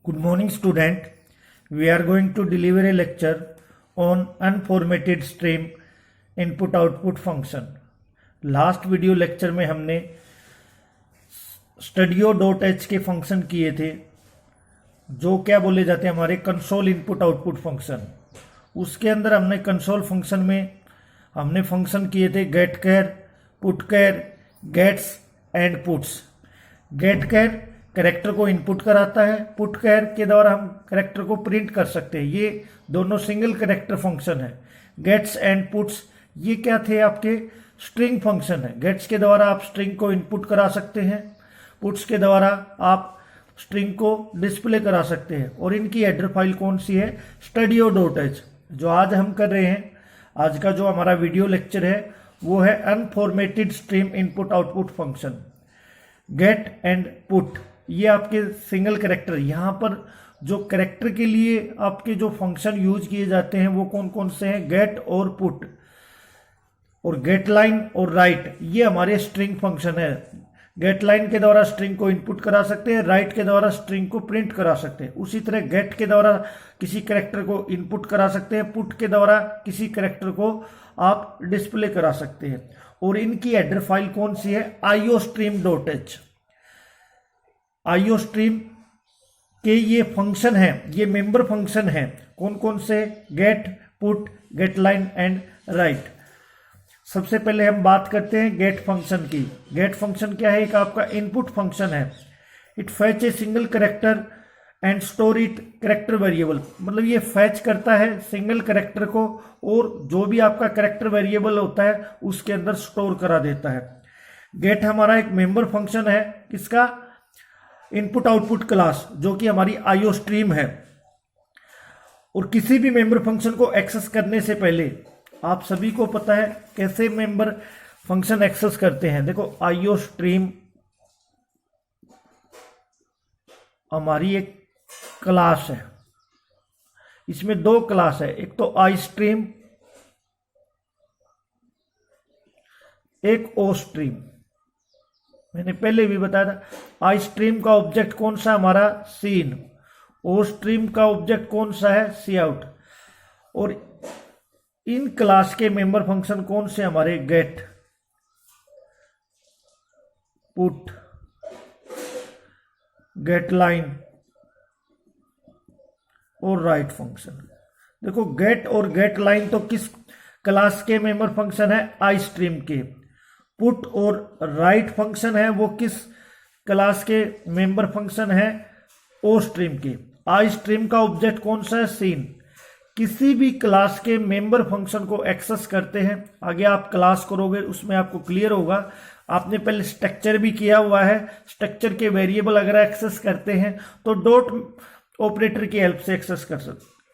Good morning, student. We are going to deliver a lecture on unformatted stream input output function. Last video lecture में हमने studio.h के function किए थे जो क्या बोले जाते हैं हमारे कंसोल इनपुट आउटपुट फंक्शन। उसके अंदर हमने कंसोल फंक्शन में हमने फंक्शन किए थे गेट केयर, putchar, gets and puts. गेट केयर कैरेक्टर को इनपुट कराता है, पुट केयर के द्वारा हम कैरेक्टर को प्रिंट कर सकते हैं। ये दोनों सिंगल कैरेक्टर फंक्शन है। गेट्स एंड पुट्स ये क्या थे आपके स्ट्रिंग फंक्शन है। गेट्स के द्वारा आप स्ट्रिंग को इनपुट करा सकते हैं, पुट्स के द्वारा आप स्ट्रिंग को डिस्प्ले करा सकते हैं। और इनकी हेडर फाइल कौन सी है, studio.h। जो आज हम कर रहे हैं, आज का जो हमारा वीडियो लेक्चर है वो है unformatted stream input output function. Get and put ये आपके सिंगल कैरेक्टर, यहाँ पर जो कैरेक्टर के लिए आपके जो फंक्शन यूज किए जाते हैं वो कौन कौन से हैं, गेट और पुट और गेट लाइन और राइट। ये हमारे स्ट्रिंग फंक्शन है। गेट लाइन के द्वारा स्ट्रिंग को इनपुट करा सकते हैं, राइट के द्वारा स्ट्रिंग को प्रिंट करा सकते हैं। उसी तरह गेट के द्वारा किसी कैरेक्टर को इनपुट करा सकते हैं, पुट के द्वारा किसी कैरेक्टर को आप डिस्प्ले करा सकते हैं। और इनकी हेडर फाइल कौन सी है, iostream.h। iostream के ये फंक्शन है, ये मेंबर फंक्शन है। कौन कौन से, get, put, get line and write. सबसे पहले हम बात करते हैं गेट फंक्शन की। गेट फंक्शन क्या है, एक आपका इनपुट फंक्शन है। It fetch a single character and store it character variable. मतलब ये फैच करता है सिंगल कैरेक्टर को और जो भी आपका कैरेक्टर वेरिएबल होता है उसके अंदर स्टोर करा देता है। गेट हमारा एक मेंबर फंक्शन है, किसका, इनपुट आउटपुट क्लास, जो कि हमारी iostream है। और किसी भी मेंबर फंक्शन को एक्सेस करने से पहले आप सभी को पता है कैसे मेंबर फंक्शन एक्सेस करते हैं। देखो iostream हमारी एक क्लास है, इसमें दो क्लास है, एक तो iStream, एक oStream। मैंने पहले भी बताया था iStream का ऑब्जेक्ट कौन सा हमारा, सीन। oStream का ऑब्जेक्ट कौन सा है, cout। और इन क्लास के मेंबर फंक्शन कौन से हमारे, गेट, पुट, गेट लाइन और राइट फंक्शन। देखो गेट और गेट लाइन तो किस क्लास के मेंबर फंक्शन है, iStream के। पुट और राइट फंक्शन है वो किस क्लास के मेंबर फंक्शन है, oStream के। iStream का ऑब्जेक्ट कौन सा है, सीन। किसी भी क्लास के मेंबर फंक्शन को एक्सेस करते हैं, आगे आप क्लास करोगे उसमें आपको क्लियर होगा। आपने पहले स्ट्रक्चर भी किया हुआ है। स्ट्रक्चर के वेरिएबल अगर एक्सेस करते हैं तो डॉट ऑपरेटर की हेल्प से एक्सेस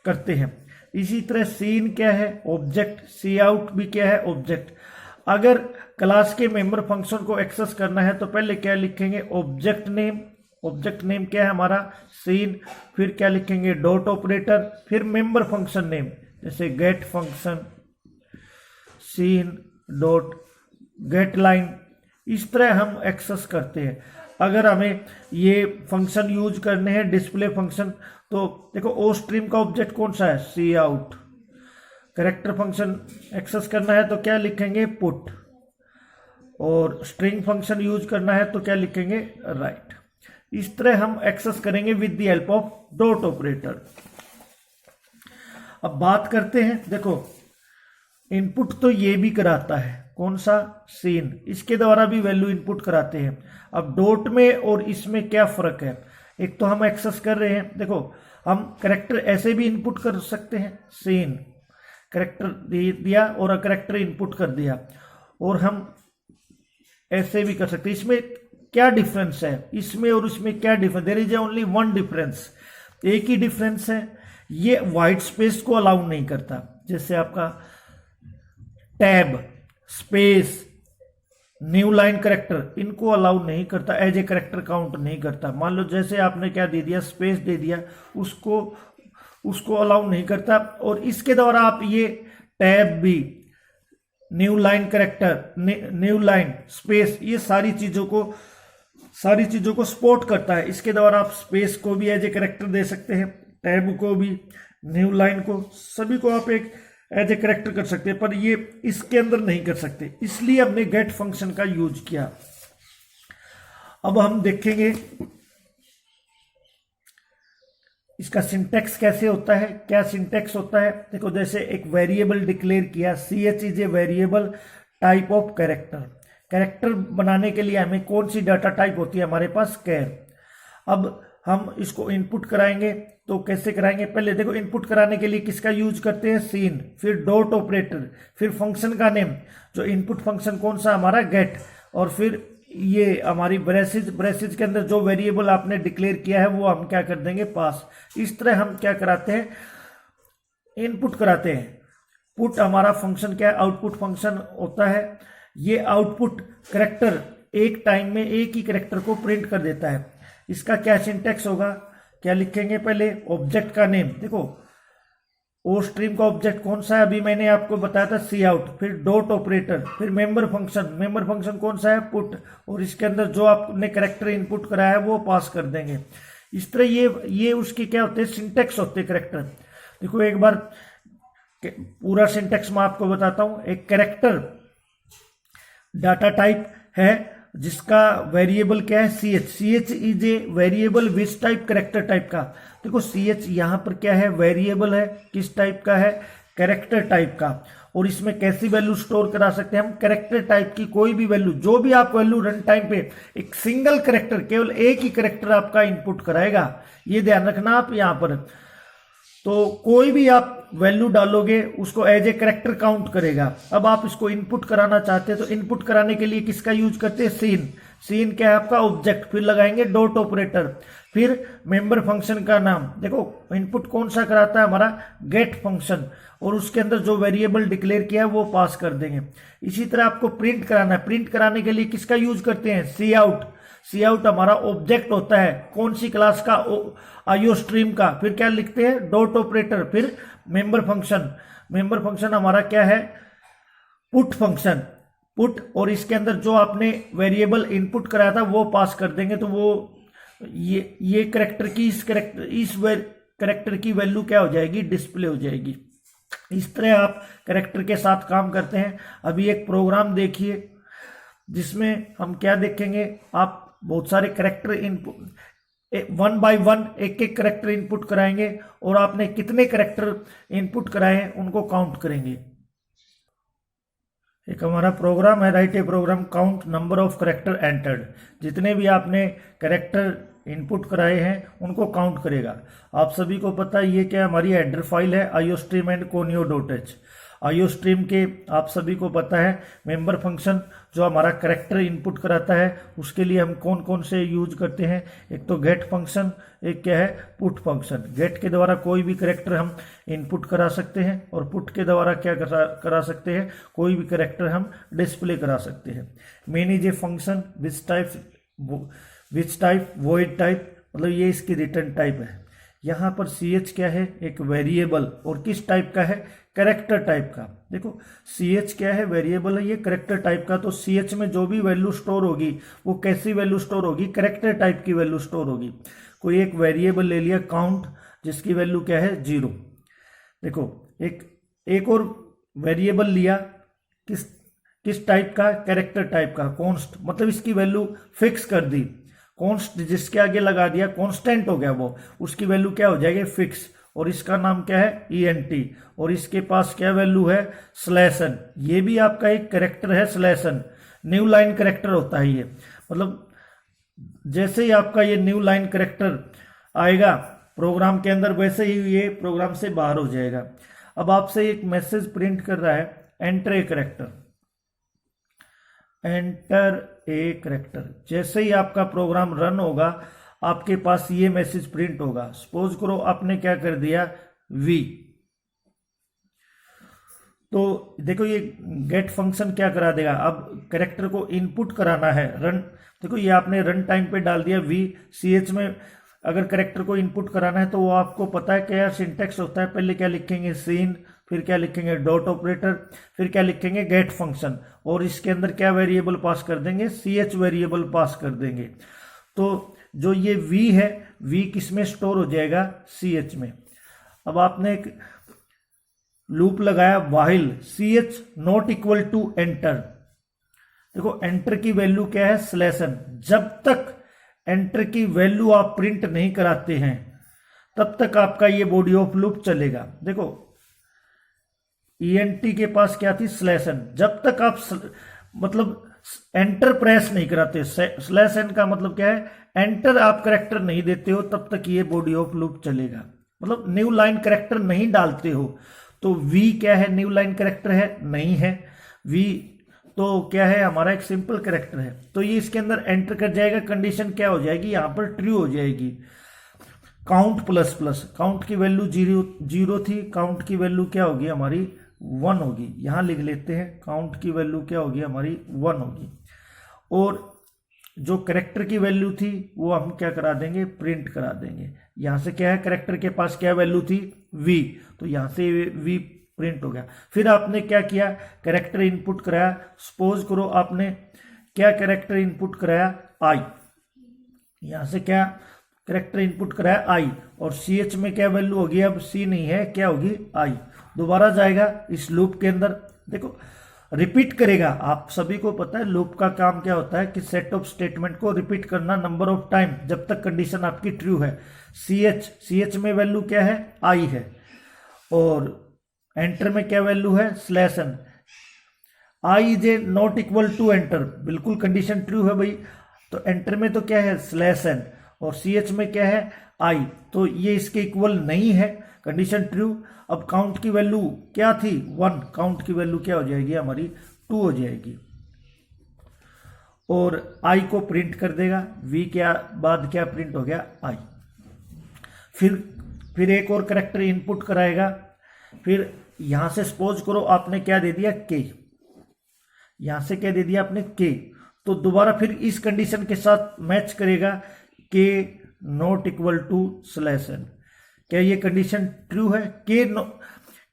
करते हैं। इसी तरह सीन क्या है, ऑब्जेक्ट। cout भी क्या है, ऑब्जेक्ट। अगर क्लास के मेंबर फंक्शन को एक्सेस करना है तो पहले क्या लिखेंगे, ऑब्जेक्ट नेम। ऑब्जेक्ट नेम क्या है हमारा, सीन। फिर क्या लिखेंगे, डॉट ऑपरेटर, फिर मेंबर फंक्शन नेम, जैसे get function, cin dot get line. इस तरह हम एक्सेस करते हैं। अगर हमें ये फंक्शन यूज करने हैं, डिस्प्ले फंक्शन, तो देखो oStream का ऑब्जेक्ट कौन सा है, cout। कैरेक्टर फंक्शन एक्सेस करना है तो क्या लिखेंगे, पुट। और स्ट्रिंग फंक्शन यूज करना है तो क्या लिखेंगे, राइट। इस तरह हम एक्सेस करेंगे with the help of dot operator. अब बात करते हैं, देखो इनपुट तो ये भी कराता है, कौन सा, सीन। इसके द्वारा भी वैल्यू इनपुट कराते हैं। अब डॉट में और इसमें क्या फर्क है, एक तो हम एक्सेस कर रहे हैं, देखो हम कैरेक्टर ऐसे भी इनपुट कर सकते हैं, सीन कैरेक्टर दिया और कैरेक्टर इनपुट कर दिया, और हम ऐसे भी कर सकते हैं। इसमें क्या डिफरेंस है, इसमें और इसमें क्या difference, there is only one difference, एक ही डिफरेंस है, ये व्हाइट स्पेस को अलाउ नहीं करता। जैसे आपका tab, space, new line character, इनको अलाउ नहीं करता, एज ए कैरेक्टर काउंट नहीं करता। मान लो जैसे आपने क्या दे दिया, स्पेस दे दिया, उसको अलाउ नहीं करता। और इसके द्वारा आप ये टैब भी, new line character, new line, space, ये सारी चीजों को सारी चीज़ों को सपोर्ट करता है। इसके द्वारा आप स्पेस को भी एज ए कैरेक्टर दे सकते हैं, टैब को भी, न्यू लाइन को, सभी को आप एक एज ए कैरेक्टर कर सकते हैं, पर ये इसके अंदर नहीं कर सकते, इसलिए हमने गेट फंक्शन का यूज किया। अब हम देखेंगे इसका सिंटेक्स कैसे होता है, क्या सिंटेक्स होता है। देखो, जैसे एक वेरिएबल डिक्लेयर किया, ch is a variable type of character. Character बनाने के लिए हमें कौन सी डाटा टाइप होती है हमारे पास, कैर। अब हम इसको इनपुट कराएंगे तो कैसे कराएंगे, पहले देखो इनपुट कराने के लिए किसका यूज करते हैं, सीन, फिर डॉट ऑपरेटर, फिर फंक्शन का नेम, जो इनपुट फंक्शन कौन सा हमारा, गेट, और फिर ये हमारी ब्रेसेज के अंदर जो वेरिएबल आपने डिक्लेयर किया है वो हम क्या कर देंगे, पास। इस तरह हम क्या कराते हैं, इनपुट कराते हैं। पुट हमारा फंक्शन क्या है, आउटपुट फंक्शन होता है। ये आउटपुट करेक्टर एक टाइम में एक ही करेक्टर को प्रिंट कर देता है। इसका क्या सिंटेक्स होगा, क्या लिखेंगे, पहले ऑब्जेक्ट का नेम। देखो ओ स्ट्रीम का ऑब्जेक्ट कौन सा है, अभी मैंने आपको बताया था सी आउट, फिर डॉट ऑपरेटर, फिर मेंबर फंक्शन कौन सा है, पुट, और इसके अंदर जो आपने करेक्टर इनपुट कराया है वो पास कर देंगे। इस तरह ये उसके क्या होते हैं, सिंटेक्स होते हैं करेक्टर। देखो एक बार पूरा सिंटेक्स मैं आपको बताता हूं। एक करेक्टर डाटा टाइप है जिसका वेरिएबल क्या है, ch is a variable which type, character type का। देखो ch यहां पर क्या है, वेरिएबल है, किस टाइप का है, करेक्टर टाइप का। और इसमें कैसी वैल्यू स्टोर करा सकते हैं हम, करेक्टर टाइप की कोई भी वैल्यू, जो भी आप वैल्यू रन टाइम पे एक सिंगल करेक्टर, केवल एक ही करेक्टर आपका इनपुट कराएगा, ये ध्यान रखना आप यहां पर। तो कोई भी आप वैल्यू डालोगे उसको एज ए करेक्टर काउंट करेगा। अब आप इसको इनपुट कराना चाहते हैं तो इनपुट कराने के लिए किसका यूज करते हैं, सीन क्या है आपका, ऑब्जेक्ट, फिर लगाएंगे डॉट ऑपरेटर, फिर मेंबर फंक्शन का नाम। देखो इनपुट कौन सा कराता है हमारा, गेट फंक्शन, और उसके अंदर जो वेरिएबल डिक्लेयर किया है वो पास कर देंगे। इसी तरह आपको प्रिंट कराना है, प्रिंट कराने के लिए किसका यूज करते हैं, सी आउट हमारा ऑब्जेक्ट होता है, कौन सी क्लास का, आईओ स्ट्रीम का, फिर क्या लिखते हैं, डॉट ऑपरेटर, फिर मेंबर फंक्शन हमारा क्या है, पुट फंक्शन, पुट, और इसके अंदर जो आपने वेरिएबल इनपुट कराया था वो पास कर देंगे। तो वो ये करेक्टर की इस करेक्टर की वैल्यू क्या हो जाएगी, डिस्प्ले हो जाएगी। इस तरह आप करेक्टर के साथ काम करते हैं। अभी एक प्रोग्राम देखिए जिसमें हम क्या देखेंगे, आप बहुत सारे character input, one by one एक एक करेक्टर इनपुट कराएंगे और आपने कितने करेक्टर इनपुट कराए हैं उनको काउंट करेंगे। एक हमारा प्रोग्राम है, write a program count number of character entered, जितने भी आपने करेक्टर इनपुट कराए हैं उनको काउंट करेगा। आप सभी को पता है ये क्या हमारी हेडर फाइल है, आईओस्ट्रीम एंड conio.h। आईओस्ट्रीम के आप सभी को पता है मेंबर फंक्शन जो हमारा करेक्टर इनपुट कराता है उसके लिए हम कौन कौन से यूज करते हैं, एक तो गेट फंक्शन, एक क्या है, पुट फंक्शन। गेट के द्वारा कोई भी करेक्टर हम इनपुट करा सकते हैं और पुट के द्वारा क्या करा सकते हैं, कोई भी करेक्टर हम डिस्प्ले करा सकते हैं। Main is a function which type void type, मतलब ये इसकी रिटर्न टाइप है। यहाँ पर ch क्या है, एक वेरिएबल, और किस टाइप का है, करेक्टर टाइप का। देखो ch क्या है, वेरिएबल है, ये करेक्टर टाइप का। तो ch में जो भी वैल्यू स्टोर होगी वो कैसी वैल्यू स्टोर होगी, करेक्टर टाइप की वैल्यू स्टोर होगी। कोई एक वेरिएबल ले लिया काउंट, जिसकी वैल्यू क्या है, 0। देखो एक और वेरिएबल लिया, किस टाइप का, करेक्टर टाइप का, कॉन्स्ट, मतलब इसकी वैल्यू फिक्स कर दी। कॉन्स्ट जिसके आगे लगा दिया कांस्टेंट हो गया वो, उसकी वैल्यू क्या हो जाएगी, फिक्स, और इसका नाम क्या है, ENT, और इसके पास क्या वैल्यू है, स्लैशन। ये भी आपका एक करेक्टर है, स्लैशन, न्यू लाइन करेक्टर होता है ये। मतलब जैसे ही आपका ये न्यू लाइन करेक्टर आएगा प्रोग्राम के अंदर, वैसे ही ये प्रोग्राम से बाहर हो जाएगा। अब आपसे एक मैसेज प्रिंट कर रहा है, enter a character, enter a character. जैसे ही आपका प्रोग्राम रन होगा आपके पास ये मैसेज प्रिंट होगा। सपोज करो आपने क्या कर दिया, V, तो देखो ये गेट फंक्शन क्या करा देगा, अब करेक्टर को इनपुट कराना है, रन, देखो ये आपने रन टाइम पे डाल दिया V। ch में अगर करेक्टर को इनपुट कराना है तो वो आपको पता है क्या सिंटेक्स होता है, पहले क्या लिखेंगे, सीन, फिर क्या लिखेंगे डॉट ऑपरेटर, फिर क्या लिखेंगे गेट फंक्शन, और इसके अंदर क्या वेरिएबल पास कर देंगे, ch वेरिएबल पास कर देंगे। तो जो ये v है, v किस में स्टोर हो जाएगा, ch में। अब आपने एक लूप लगाया while ch not equal to enter. देखो एंटर की वैल्यू क्या है, स्लैशन। जब तक एंटर की वैल्यू आप प्रिंट नहीं कराते हैं तब तक आपका ये बॉडी ऑफ लूप चलेगा। देखो ENT के पास क्या थी, स्लैशन। जब तक आप मतलब एंटर प्रेस नहीं कराते, स्लैश एन का मतलब क्या है, एंटर आप करेक्टर नहीं देते हो तब तक ये बॉडी ऑफ लूप चलेगा। मतलब न्यू लाइन करेक्टर नहीं डालते हो तो V क्या है, न्यू लाइन करेक्टर है, नहीं है। V तो क्या है, हमारा एक सिंपल करेक्टर है। तो ये इसके अंदर एंटर कर जाएगा, कंडीशन क्या हो जाएगी, यहां पर ट्रू हो जाएगी। काउंट प्लस प्लस, काउंट की वैल्यू जीरो थी, काउंट की वैल्यू क्या होगी हमारी 1 होगी। यहां लिख लेते हैं काउंट की वैल्यू क्या होगी हमारी 1 होगी। और जो करेक्टर की वैल्यू थी वो हम क्या करा देंगे, प्रिंट करा देंगे। यहां से क्या है, करेक्टर के पास क्या वैल्यू थी, V, तो यहां से V प्रिंट हो गया। फिर आपने क्या किया, करेक्टर इनपुट कराया। सपोज करो आपने क्या करेक्टर इनपुट कराया, I। यहां से क्या करेक्टर इनपुट कराया I, और CH में क्या वैल्यू होगी, अब C नहीं है, क्या होगी I। दोबारा जाएगा इस लूप के अंदर, देखो रिपीट करेगा। आप सभी को पता है लूप का काम क्या होता है कि सेट ऑफ स्टेटमेंट को रिपीट करना नंबर ऑफ टाइम जब तक कंडीशन आपकी ट्रू है। CH में वैल्यू क्या है, I है, और एंटर में क्या वैल्यू है, slash n. I is a not equal to enter, बिल्कुल कंडीशन ट्रू है भाई। तो एंटर में तो क्या है, स्लैश एन, और CH में क्या है, I, तो ये इसके इक्वल नहीं है, कंडीशन ट्रू। अब काउंट की वैल्यू क्या थी, 1, काउंट की वैल्यू क्या हो जाएगी हमारी 2 हो जाएगी, और I को प्रिंट कर देगा। V के बाद क्या प्रिंट हो गया, I। फिर एक और करेक्टर इनपुट कराएगा। फिर यहां से सपोज करो आपने क्या दे दिया, K। यहां से क्या दे दिया आपने, K, तो दोबारा फिर इस कंडीशन के साथ मैच करेगा, K not equal to slash n. क्या ये कंडीशन ट्रू है, K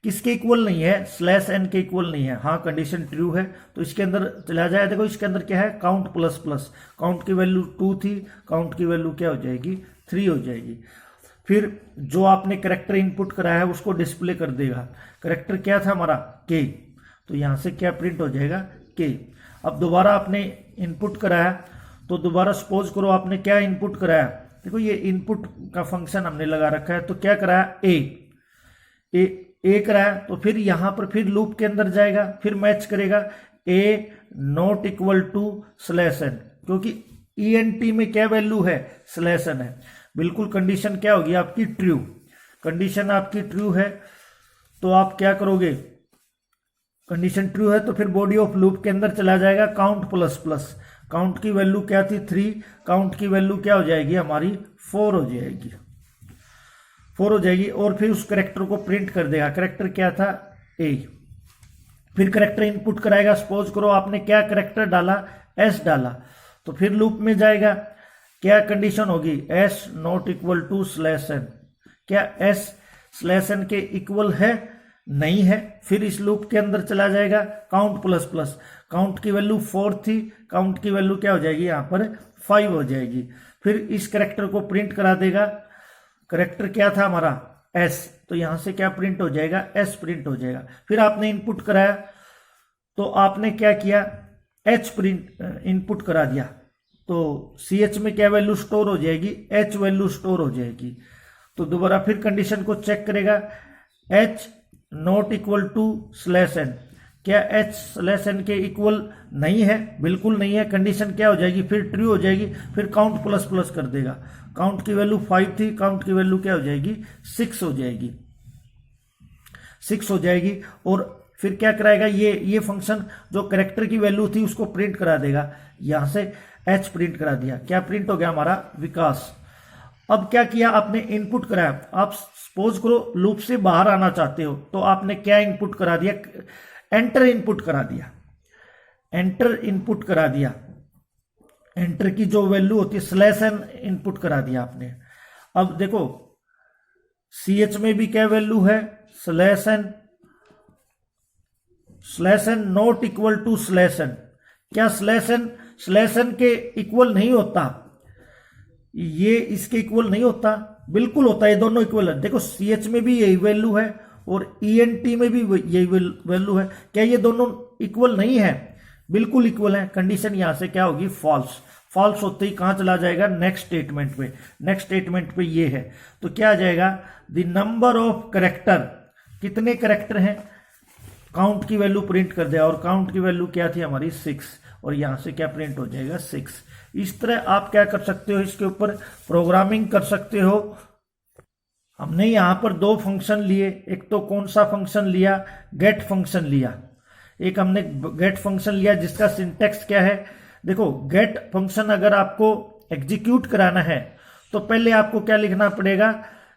किसके इक्वल नहीं है, स्लैश एन के इक्वल नहीं है, हाँ कंडीशन ट्रू है। तो इसके अंदर चला जाए, देखो इसके अंदर क्या है, काउंट प्लस प्लस, काउंट की वैल्यू 2 थी, काउंट की वैल्यू क्या हो जाएगी, 3 हो जाएगी। फिर जो आपने करेक्टर इनपुट कराया है उसको डिस्प्ले कर देगा। करेक्टर क्या था हमारा, K, तो यहां से क्या प्रिंट हो जाएगा, K। अब दोबारा आपने इनपुट कराया, तो दोबारा सपोज करो आपने क्या इनपुट कराया, देखो ये इनपुट का फंक्शन हमने लगा रखा है, तो क्या कराया, A कराया। तो फिर यहां पर फिर लूप के अंदर जाएगा, फिर मैच करेगा A not equal to slash n, क्योंकि ENT में क्या वैल्यू है, स्लैश एन है। बिल्कुल कंडीशन क्या होगी आपकी, ट्रू। कंडीशन आपकी ट्रू है तो आप क्या करोगे, कंडीशन ट्रू है तो फिर बॉडी ऑफ लूप के अंदर चला जाएगा, काउंट प्लस प्लस, काउंट की वैल्यू क्या थी 3, काउंट की वैल्यू क्या हो जाएगी हमारी 4 हो जाएगी, 4 हो जाएगी। और फिर उस करेक्टर को प्रिंट कर देगा। करेक्टर क्या था, A। फिर करेक्टर इनपुट कराएगा। सपोज करो आपने क्या करेक्टर डाला, S डाला, तो फिर लूप में जाएगा, क्या कंडीशन होगी, S not equal to slash n. क्या S स्लैश एन के इक्वल है, नहीं है। फिर इस लूप के अंदर चला जाएगा, काउंट प्लस प्लस, काउंट की वैल्यू 4 थी, काउंट की वैल्यू क्या हो जाएगी यहाँ पर 5 हो जाएगी। फिर इस करेक्टर को प्रिंट करा देगा। करेक्टर क्या था हमारा, S, तो यहां से क्या प्रिंट हो जाएगा, S प्रिंट हो जाएगा। फिर आपने इनपुट कराया, तो आपने क्या किया, H प्रिंट इनपुट करा दिया, तो CH में क्या वैल्यू स्टोर हो जाएगी, H वैल्यू स्टोर हो जाएगी। तो दोबारा फिर कंडीशन को चेक करेगा, H not equal to slash n. क्या H स्लैश एन के इक्वल नहीं है, बिल्कुल नहीं है। कंडीशन क्या हो जाएगी, फिर ट्रू हो जाएगी। फिर काउंट प्लस प्लस कर देगा, काउंट की वैल्यू 5 थी, काउंट की वैल्यू क्या हो जाएगी 6 हो जाएगी, 6 हो जाएगी। और फिर क्या कराएगा, ये फंक्शन जो करेक्टर की वैल्यू थी उसको प्रिंट करा देगा। यहां से H प्रिंट करा दिया, क्या प्रिंट हो गया हमारा, विकास। अब क्या किया आपने, इनपुट कराया। आप सपोज करो लूप से बाहर आना चाहते हो, तो आपने क्या इनपुट करा दिया, एंटर इनपुट करा दिया, एंटर इनपुट करा दिया। एंटर की जो वैल्यू होती है स्लैश एन इनपुट करा दिया आपने। अब देखो CH में भी क्या वैल्यू है, slash n, slash n not equal to slash n. क्या स्लैश एन के इक्वल नहीं होता? ये इसके इक्वल नहीं होता, बिल्कुल होता है, ये दोनों इक्वल है। देखो CH में भी यही वैल्यू है और ENT में भी यही वैल्यू है। क्या ये दोनों इक्वल नहीं है? बिल्कुल इक्वल है। कंडीशन यहां से क्या होगी? फॉल्स। फॉल्स होते ही कहां चला जाएगा? नेक्स्ट स्टेटमेंट पे। नेक्स्ट स्टेटमेंट पे ये है, तो क्या आ जाएगा? द नंबर ऑफ करेक्टर, कितने करेक्टर हैं, काउंट की वैल्यू प्रिंट कर दिया, और काउंट की वैल्यू क्या थी हमारी? 6, और यहां से क्या प्रिंट हो जाएगा? 6। इस तरह आप क्या कर सकते हो, इसके ऊपर प्रोग्रामिंग कर सकते हो। हमने यहां पर दो फंक्शन लिए, एक तो कौन सा फंक्शन लिया? गेट फंक्शन लिया। एक हमने गेट फंक्शन लिया जिसका सिंटेक्स क्या है? देखो, गेट फंक्शन अगर आपको एग्जीक्यूट कराना है तो पहले आपको क्या लिखना पड़ेगा?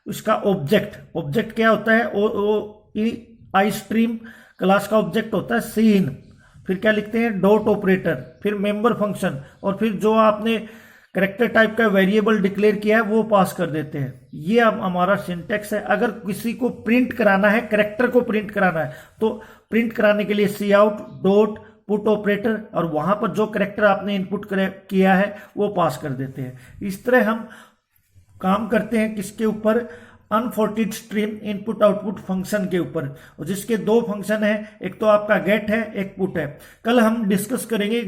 उसका ऑब्जेक्ट क्या होता है? आई स्ट्रीम क्लास का ऑब्जेक्ट होता है सीन। फिर क्या लिखते हैं? डॉट ऑपरेटर, फिर मेंबर फंक्शन, और फिर जो आपने करेक्टर टाइप का वेरिएबल डिक्लेयर किया है वो पास कर देते हैं। ये अब हमारा सिंटेक्स है। अगर किसी को प्रिंट कराना है, करेक्टर को प्रिंट कराना है, तो प्रिंट कराने के लिए सी आउट डॉट पुट ऑपरेटर, और वहां पर जो करेक्टर आपने इनपुट किया है वो पास कर देते हैं। इस तरह हम काम करते हैं किसके ऊपर? अनफोर्टिड स्ट्रीम इनपुट आउटपुट फंक्शन के ऊपर, और जिसके दो फंक्शन है, एक तो आपका गेट है, एक पुट है। कल हम डिस्कस करेंगे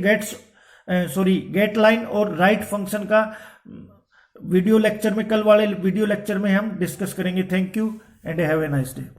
गेट लाइन और राइट फंक्शन का वीडियो लेक्चर में। कल वाले वीडियो लेक्चर में हम डिस्कस करेंगे। Thank you and have a nice day.